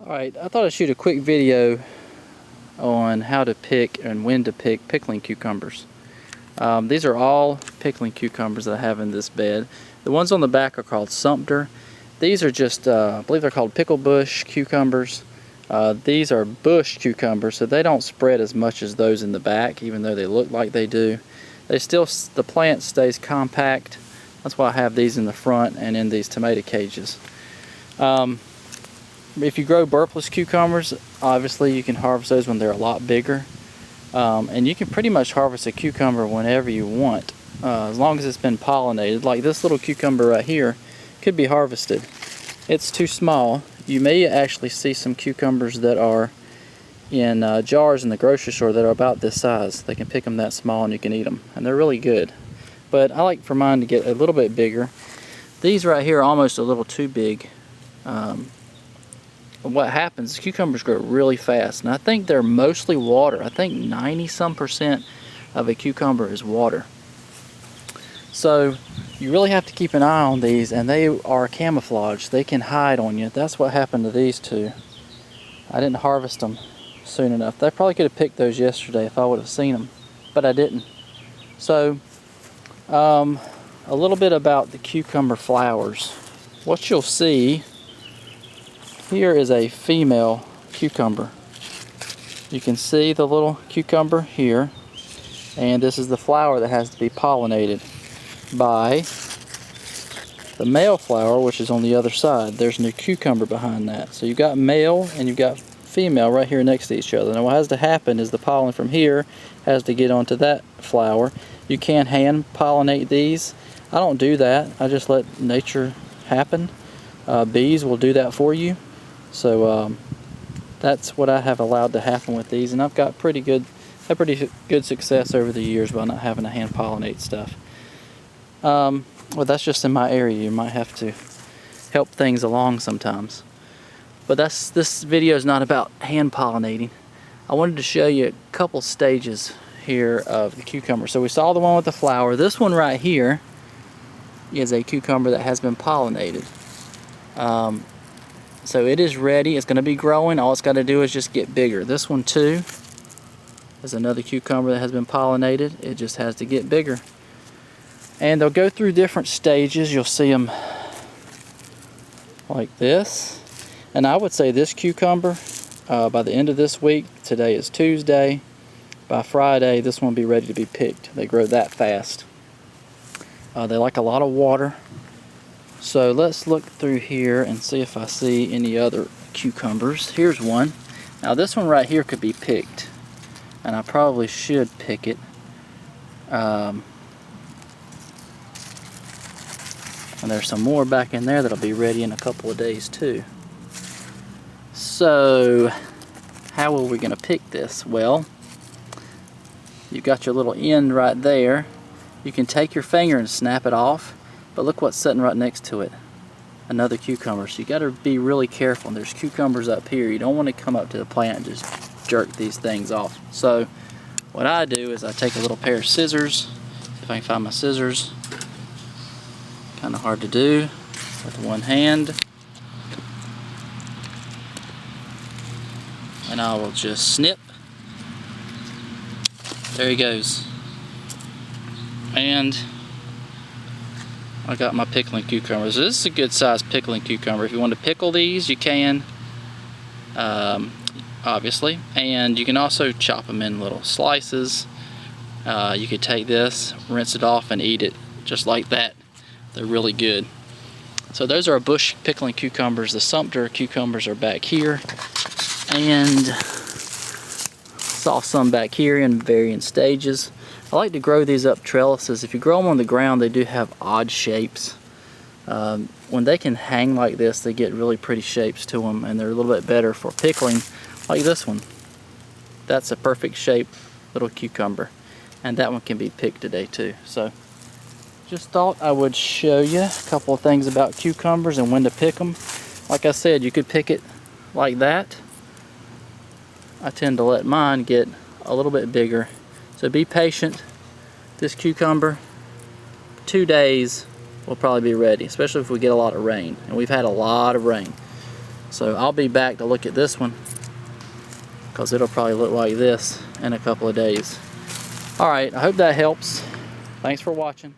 Alright, I thought I'd shoot a quick video on how to pick and when to pick pickling cucumbers. These are all pickling cucumbers that I have in this bed. The ones on the back are called Sumter. These are just, I believe they're called pickle bush cucumbers. These are bush cucumbers, so they don't spread as much as those in the back, even though they look like they do. The plant stays compact. That's why I have these in the front and in these tomato cages. If you grow burpless cucumbers, obviously you can harvest those when they're a lot bigger. And you can pretty much harvest a cucumber whenever you want, as long as it's been pollinated. Like this little cucumber right here could be harvested. It's too small. You may actually see some cucumbers that are in jars in the grocery store that are about this size. They can pick them that small and you can eat them, and they're really good. But I like for mine to get a little bit bigger. These right here are almost a little too big. What happens is cucumbers grow really fast, and I think they're mostly water. I think 90-some% of a cucumber is water. So you really have to keep an eye on these, and they are camouflage. They can hide on you. That's what happened to these two. I didn't harvest them soon enough. I probably could have picked those yesterday if I would have seen them, but I didn't. So a little bit about the cucumber flowers. What you'll see here is a female cucumber. You can see the little cucumber here, and this is the flower that has to be pollinated by the male flower, which is on the other side. There's no cucumber behind that. So you've got male and you've got female right here next to each other. Now what has to happen is the pollen from here has to get onto that flower. You can hand pollinate these. I don't do that. I just let nature happen. Bees will do that for you. So that's what I have allowed to happen with these, and I've got pretty good success over the years by not having to hand pollinate stuff. Well, that's just in my area. You might have to help things along sometimes. But this video is not about hand pollinating. I wanted to show you a couple stages here of the cucumber. So we saw the one with the flower. This one right here is a cucumber that has been pollinated. So it is ready. It's going to be growing. All it's got to do is just get bigger. This one too is another cucumber that has been pollinated. It just has to get bigger. And they'll go through different stages. You'll see them like this. And I would say this cucumber, by the end of this week, today is Tuesday, by Friday this one will be ready to be picked. They grow that fast. They like a lot of water. So let's look through here and see if I see any other cucumbers. Here's one. Now this one right here could be picked, and I probably should pick it. And there's some more back in there that'll be ready in a couple of days too. So how are we going to pick this? Well, you've got your little end right there. You can take your finger and snap it off. But look what's sitting right next to it. Another cucumber. So you got to be really careful. There's cucumbers up here. You don't want to come up to the plant and just jerk these things off. So what I do is I take a little pair of scissors. See if I can find my scissors. Kind of hard to do with one hand. And I will just snip. There he goes. And I got my pickling cucumbers. This is a good sized pickling cucumber. If you want to pickle these, you can, obviously. And you can also chop them in little slices. You could take this, rinse it off, and eat it just like that. They're really good. So those are our bush pickling cucumbers. The Sumter cucumbers are back here. And saw some back here in varying stages. I like to grow these up trellises. If you grow them on the ground, they do have odd shapes. When they can hang like this, they get really pretty shapes to them, and they're a little bit better for pickling, like this one. That's a perfect shape little cucumber, and that one can be picked today too. So just thought I would show you a couple of things about cucumbers and when to pick them. Like I said, you could pick it like that. I tend to let mine get a little bit bigger. So be patient. This cucumber, 2 days will probably be ready, especially if we get a lot of rain. And we've had a lot of rain. So I'll be back to look at this one, because it'll probably look like this in a couple of days. Alright, I hope that helps. Thanks for watching.